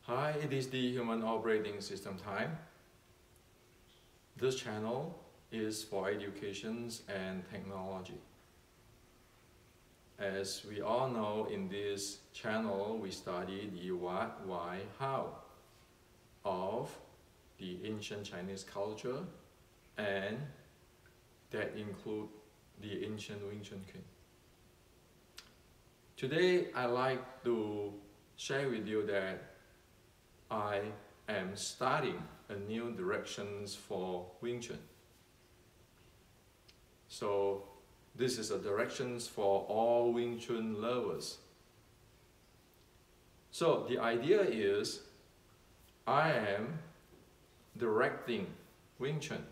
Hi, it is the Human Operating System time. This channel is for education and technology. As we all know, in this channel we study the what, why, how of the ancient Chinese culture, and that include the ancient Wing Chun. Today I'd like to share with you that I am starting a new directions for Wing Chun. So this is a directions for all Wing Chun lovers. So the idea is I am directing Wing Chun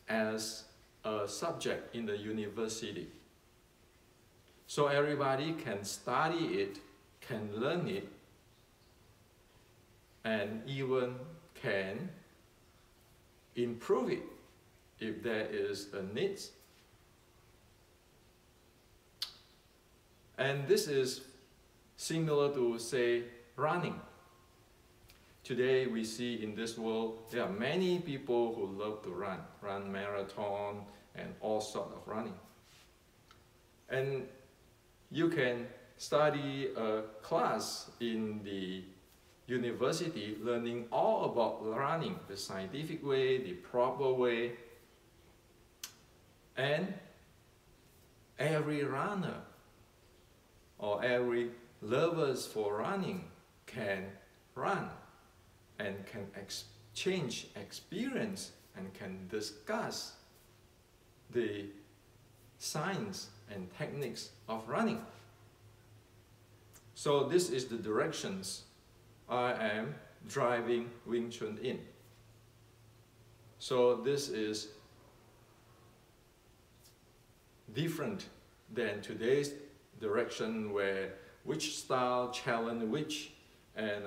as a subject in the university. So everybody can study it, can learn it, and even can improve it if there is a need. And this is similar to, say, running. Today we see in this world there are many people who love to run marathon and all sorts of running. And you can study a class in the university learning all about running, the scientific way, the proper way. And every runner or every lovers for running can run and can exchange experience and can discuss the science and techniques of running. So this is the directions I am driving Wing Chun in. So this is different than today's direction, where which style challenge which, and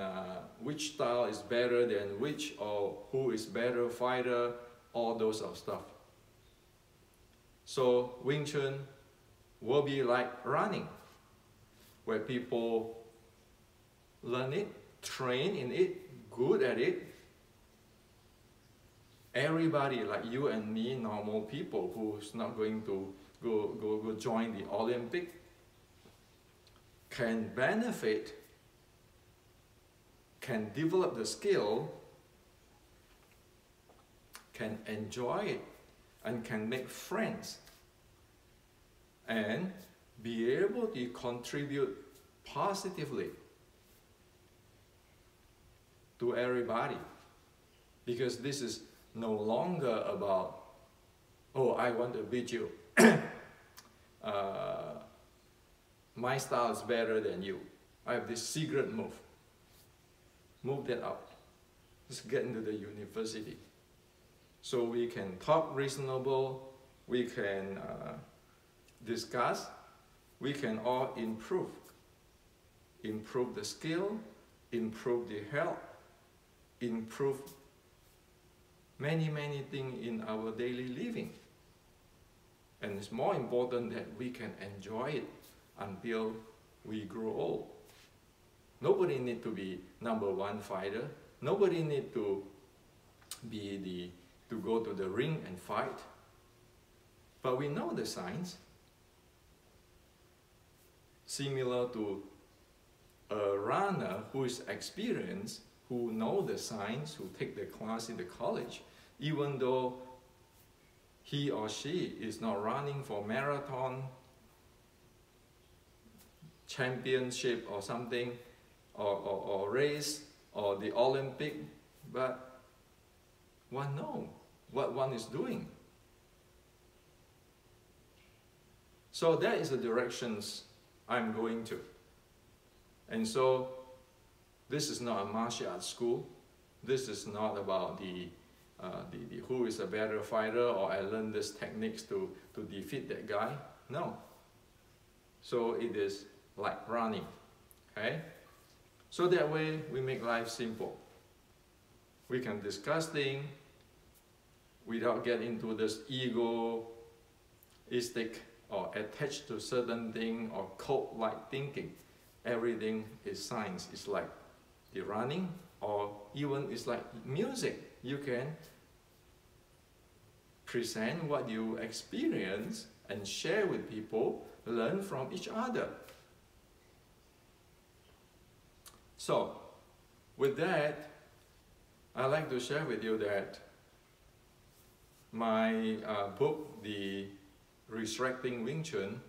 which style is better than which, or who is better fighter, all those of stuff. So Wing Chun will be like running, where people learn it, train in it, good at it. Everybody like you and me, normal people who's not going to go join the Olympic, can benefit, can develop the skill, can enjoy it, and can make friends, and be able to contribute positively to everybody. Because this is no longer about, oh, I want to beat you. My style is better than you. I have this secret move. Move that out. Just get into the university. So we can talk reasonable, we can discuss, we can all improve. Improve the skill, improve the health, improve many things in our daily living. And it's more important that we can enjoy it until we grow old. Nobody needs to be #1 fighter. Nobody needs to be to go to the ring and fight. But we know the science. Similar to a runner who is experienced, who know the science, who take the class in the college, even though he or she is not running for marathon championship or something, or race, or the Olympic, but one knows what one is doing. So that is the directions I'm going to. And so this is not a martial arts school. This is not about the who is a better fighter, or I learned these techniques to defeat that guy. No. So it is like running. Okay? So that way we make life simple. We can discuss things without getting into this egoistic or attached to certain thing or cult-like thinking. Everything is science. It's like the running, or even it's like music. You can present what you experience and share with people, learn from each other. So, with that, I'd like to share with you that my book, The Resurrecting Wing Chun,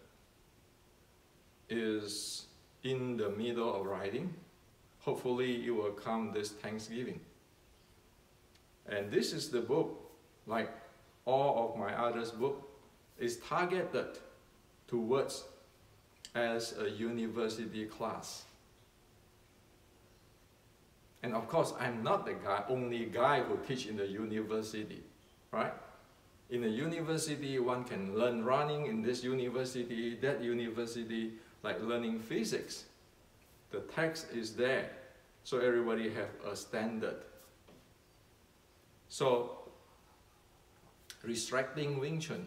is in the middle of writing. Hopefully it will come this Thanksgiving. And this is the book, like all of my others book, is targeted towards as a university class. And of course, I'm not the only guy who teach in the university, right? In the university, one can learn running in this university, that university, like learning physics. The text is there, so everybody have a standard. So, Resurrecting Wing Chun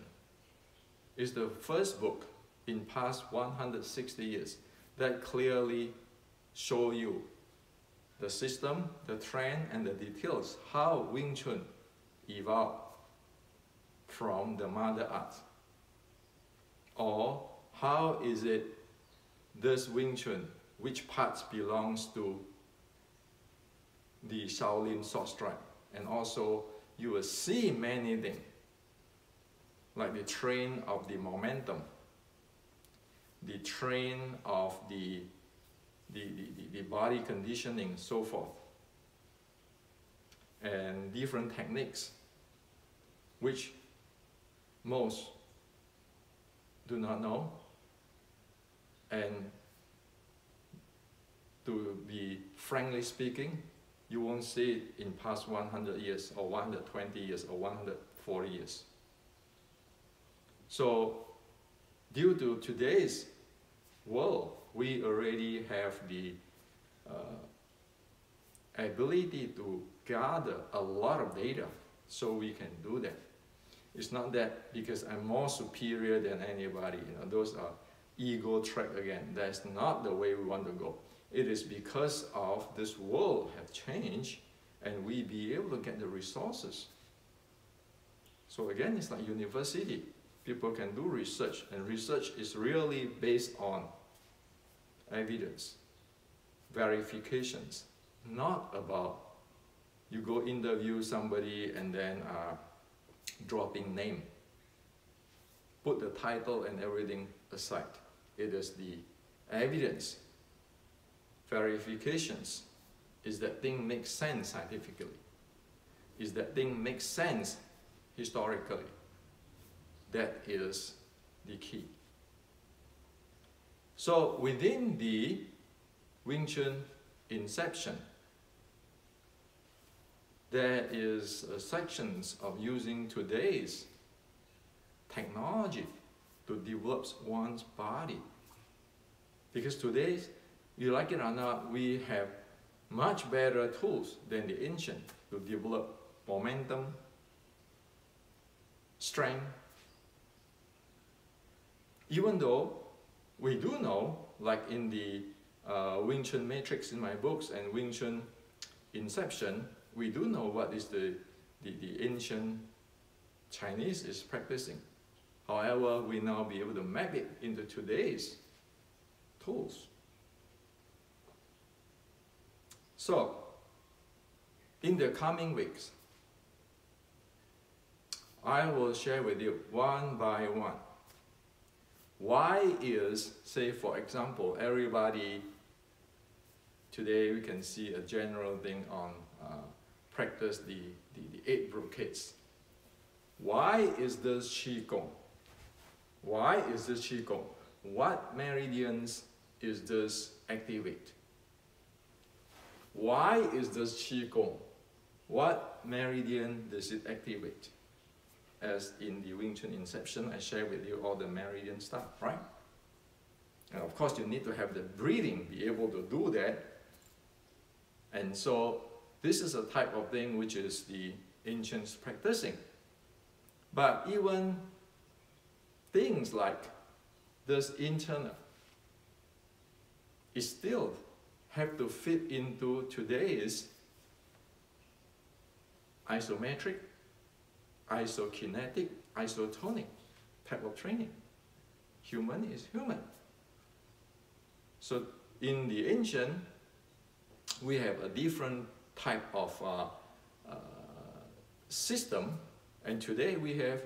is the first book in past 160 years that clearly show you the system, the trend, and the details, how Wing Chun evolved from the mother art. Or how is it this Wing Chun, which parts belongs to the Shaolin sword strike. And also you will see many things, like the train of the momentum, the train of the body conditioning, so forth, and different techniques, which most do not know. And to be frankly speaking, you won't see it in past 100 years, or 120 years, or 140 years. So, due to today's world, we already have the ability to gather a lot of data, so we can do that. It's not that because I'm more superior than anybody, those are ego trip again. That's not the way we want to go. It is because of this world have changed, and we be able to get the resources. So again, it's like university. People can do research, and research is really based on evidence, verifications, not about you go interview somebody and then dropping name. Put the title and everything aside. It is the evidence, verifications. Is that thing make sense scientifically? Is that thing make sense historically? That is the key. So within the Wing Chun inception, there is sections of using today's technology to develop one's body. Because today, you like it or not, we have much better tools than the ancient to develop momentum, strength. Even though we do know, like in the Wing Chun Matrix in my books and Wing Chun Inception, we do know what is the ancient Chinese is practicing. However, we now be able to map it into today's tools. So, in the coming weeks, I will share with you one by one. Why is, say for example, everybody, today we can see a general thing on practice the 8 brocades. Why is this Qigong? Why is this Qigong? What meridians is this activate? Why is this Qigong? What meridian does it activate? As in the Wing Chun Inception, I share with you all the meridian stuff, right? And of course, you need to have the breathing, be able to do that. And so, this is a type of thing which is the ancients practicing. But even things like this internal, it still have to fit into today's isometric, isokinetic, isotonic type of training. Human is human. So in the ancient, we have a different type of system, and today we have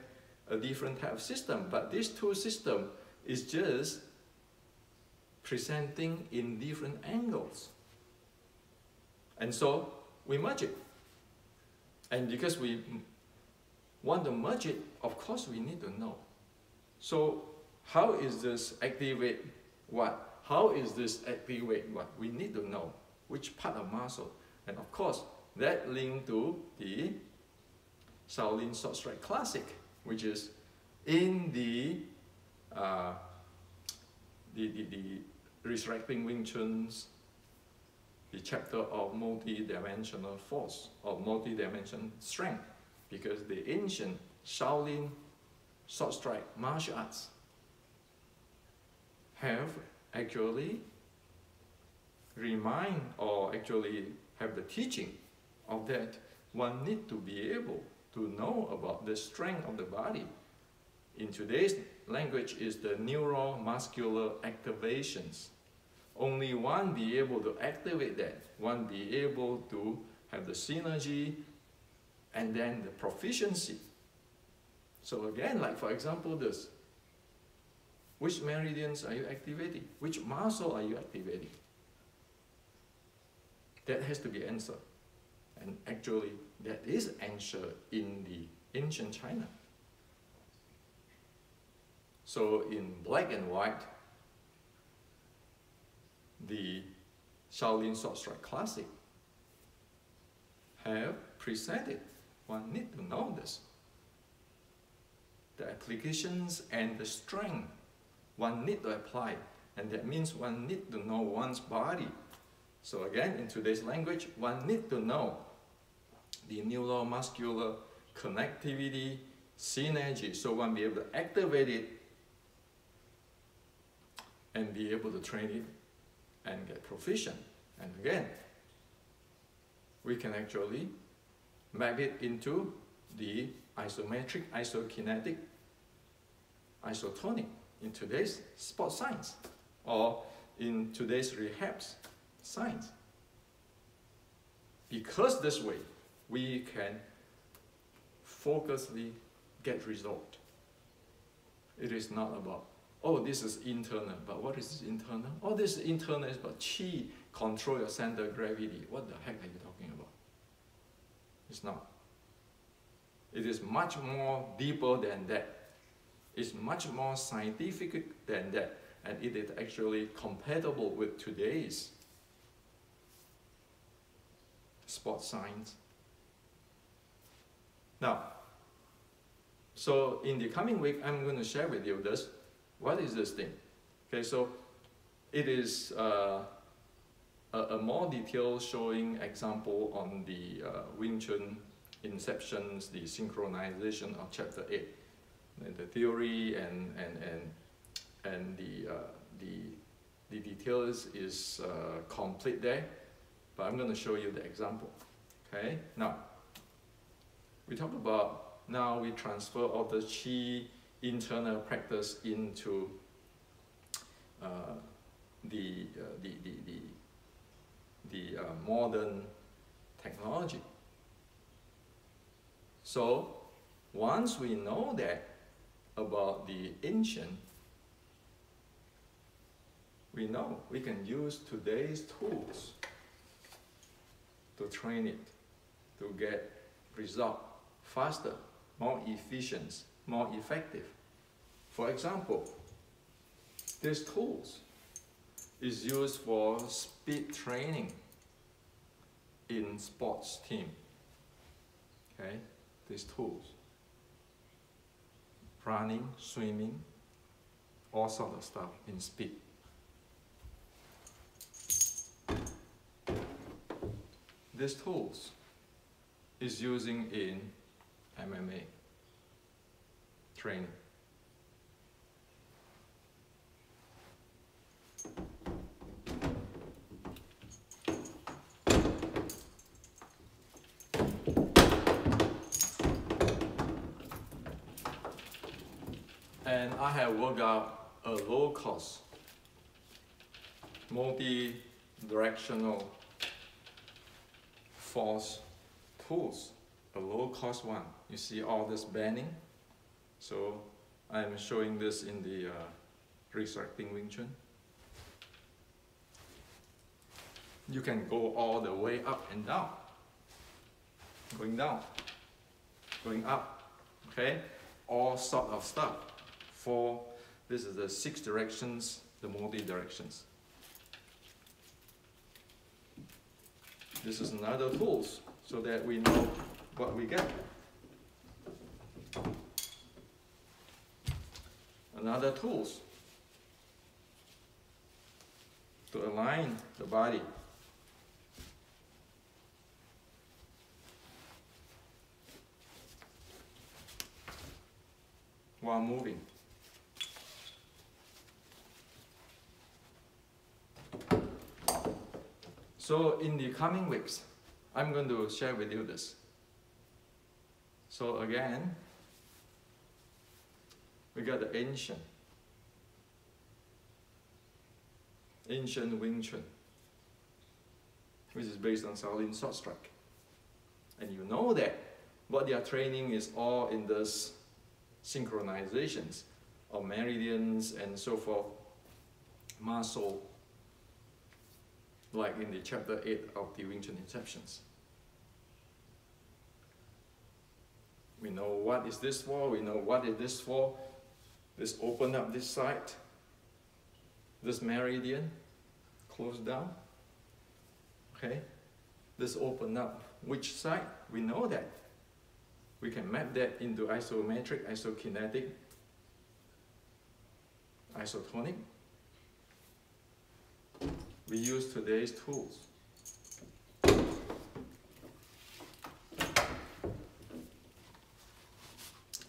a different type of system, but these two systems is just presenting in different angles. And so we merge it. And because we want to merge it, of course we need to know. So how is this activate what? How is this activate what? We need to know which part of muscle. And of course, that linked to the Shaolin Sword Strike Classic, which is in the Resurrecting Wing Chun's, the chapter of multi-dimensional force or multi-dimensional strength, because the ancient Shaolin Sword Strike martial arts have actually remind or actually have the teaching of that one need to be able to know about the strength of the body. In today's language is the neuromuscular activations. Only one be able to activate that, one be able to have the synergy and then the proficiency. So again, like for example this, which meridians are you activating? Which muscle are you activating? That has to be answered. And actually, that is answered in the ancient China. So in black and white, the Shaolin Sword Strike Classic have presented. One need to know this. The applications and the strength one need to apply, and that means one need to know one's body. So again, in today's language, one need to know the neuromuscular connectivity, synergy, so one be able to activate it and be able to train it and get proficient. And again, we can actually map it into the isometric, isokinetic, isotonic in today's sports science or in today's rehab science. Because this way, we can focusedly get result. It is not about, oh, this is internal, but what is this internal? Oh, this internal is about qi, control your center of gravity. What the heck are you talking about? It's not. It is much more deeper than that. It's much more scientific than that, and it is actually compatible with today's sports science. Now, so in the coming week, I'm going to share with you this. What is this thing? Okay, so it is a more detailed showing example on the Wing Chun inceptions, the synchronization of chapter 8. The theory and the details is complete there, but I'm going to show you the example. Okay, now we talk about, now we transfer all the qi internal practice into the modern technology. So once we know that about the ancient, we know we can use today's tools to train it, to get result faster, more efficient, more effective. For example, these tools is used for speed training in sports team. Okay, these tools. Running, swimming, all sort of stuff in speed. These tools is using in MMA training. And I have worked out a low-cost, multi-directional force tools, a low-cost one. You see all this bending? So I'm showing this in the resurrecting Wing Chun. You can go all the way up and down, going down, going up, okay? All sort of stuff. This is the 6 directions, the multi-directions. This is another tools, so that we know what we get. Another tools to align the body. While moving. So in the coming weeks, I'm going to share with you this. So again, we got the ancient Wing Chun, which is based on Shaolin sword strike. And you know that what they are training is all in this synchronizations of meridians and so forth, muscle, like in the chapter 8 of the Wing Chun Inceptions. We know what is this for, we know what is this for. This open up this side, this meridian, close down, okay? This open up which side, we know that. We can map that into isometric, isokinetic, isotonic. We use today's tools.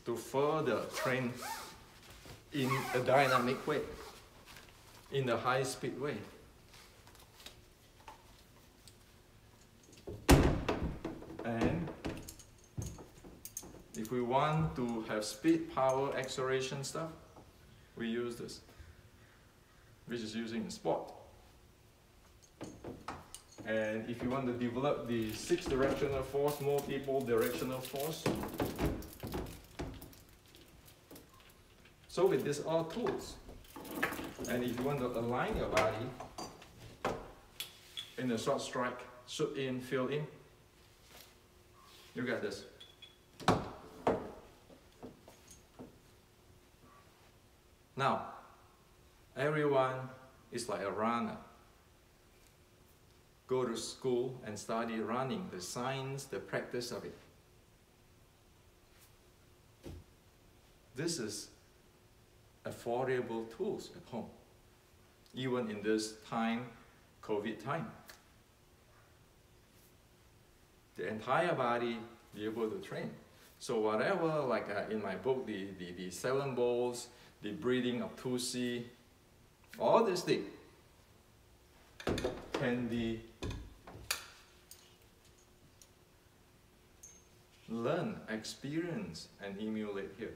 To further train in a dynamic way, in a high-speed way. And if we want to have speed, power, acceleration stuff, we use this, which is using in sport. And if you want to develop the 6 directional force, multiple directional force, so with these all tools, and if you want to align your body in a short strike, shoot in, fill in, you got this. Now, everyone is like a runner. Go to school and study running, the science, the practice of it. This is affordable tools at home, even in this time, COVID time. The entire body be able to train. So whatever, like in my book, the 7 bowls, the breathing of 2C, all this thing can be learn, experience, and emulate here.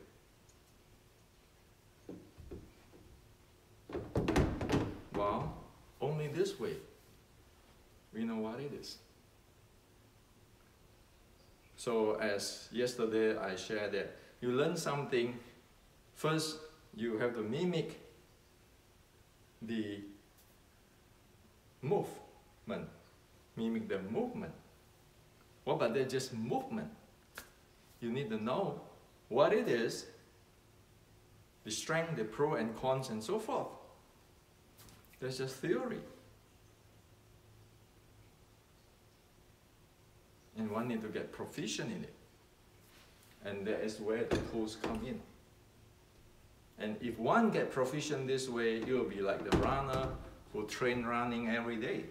Well, only this way we know what it is. So as yesterday I shared that you learn something, first you have to mimic the movement, mimic the movement. What about that just movement? You need to know what it is, the strength, the pro and cons and so forth. That's just theory. And one need to get proficient in it. And that is where the tools come in. And if one get proficient this way, you will be like the runner who train running every day.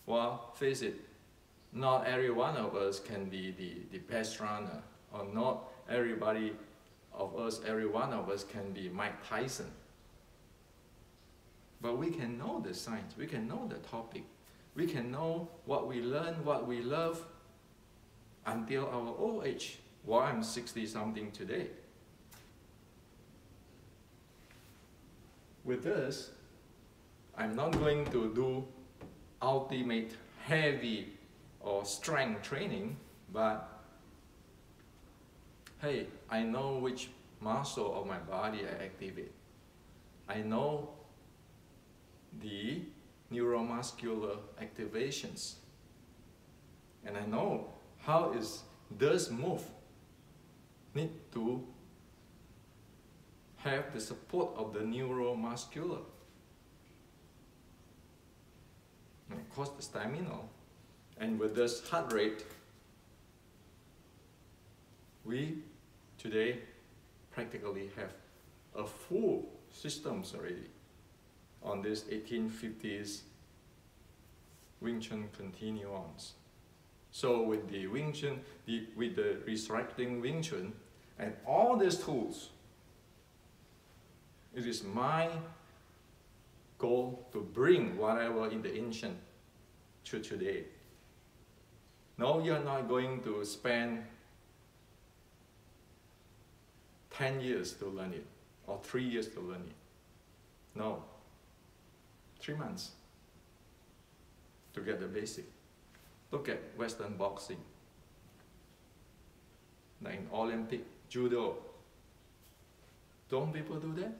Well, face it, not every one of us can be the best runner, or not everybody of us, every one of us can be Mike Tyson. But we can know the science, we can know the topic, we can know what we learn, what we love until our old age. Well, I'm 60 something today. with this, I'm not going to do ultimate heavy or strength training, but hey, I know which muscle of my body I activate. I know the neuromuscular activations, and I know how is this move need to have the support of the neuromuscular, and of course the stamina. And with this heart rate, we today practically have a full systems already on this 1850s Wing Chun continuums. So with the Wing Chun, with the resurrecting Wing Chun, and all these tools, it is my goal to bring whatever in the ancient to today. No, you're not going to spend 10 years to learn it, or 3 years to learn it. No, 3 months to get the basic. Look at Western boxing, like in Olympic judo. Don't people do that?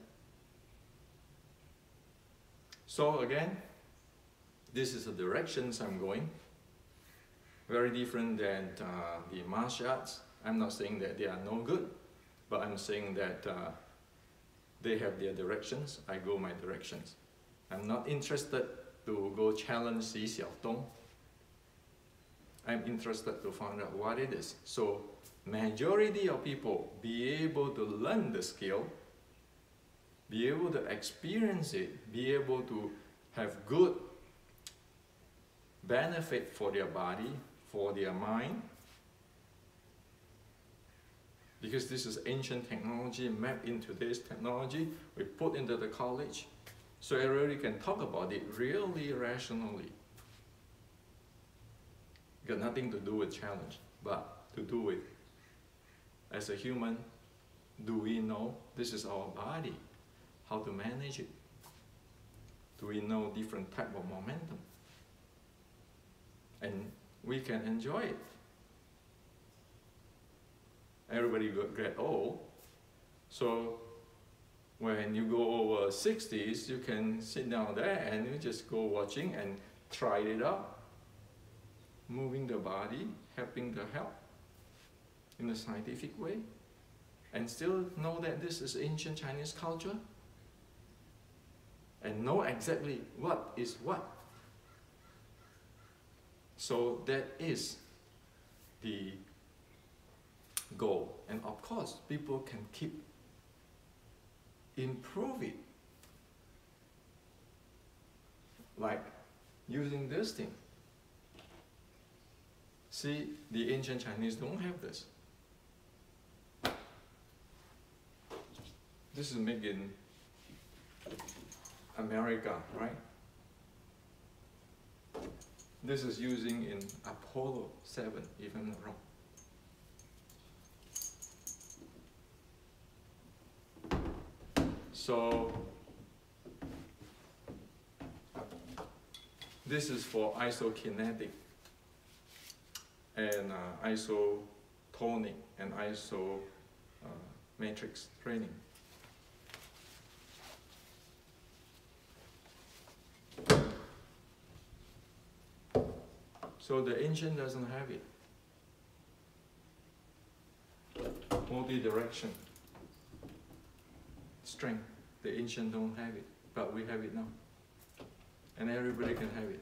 So again, this is the directions I'm going. Very different than the martial arts. I'm not saying that they are no good, but I'm saying that they have their directions, I go my directions. I'm not interested to go challenge Xi Xiaodong. I'm interested to find out what it is. So majority of people be able to learn the skill, be able to experience it, be able to have good benefit for their body, for their mind, because this is ancient technology mapped into this technology, we put into the college, so everybody can talk about it really rationally. Got nothing to do with challenge, but to do with, as a human, do we know this is our body, how to manage it? Do we know different type of momentum? And we can enjoy it. Everybody get old, so when you go over 60s, you can sit down there and you just go watching and try it out. Moving the body, helping the health in a scientific way, and still know that this is ancient Chinese culture, and know exactly what is what. So that is the goal, and of course people can keep improve it, like using this thing. See, the ancient Chinese don't have this. This is made in America, right? This is using in Apollo 7, if I'm not wrong. So this is for isokinetic and isotonic and matrix training. So the ancient doesn't have it. Multi-direction strength, the ancient don't have it, but we have it now. And everybody can have it.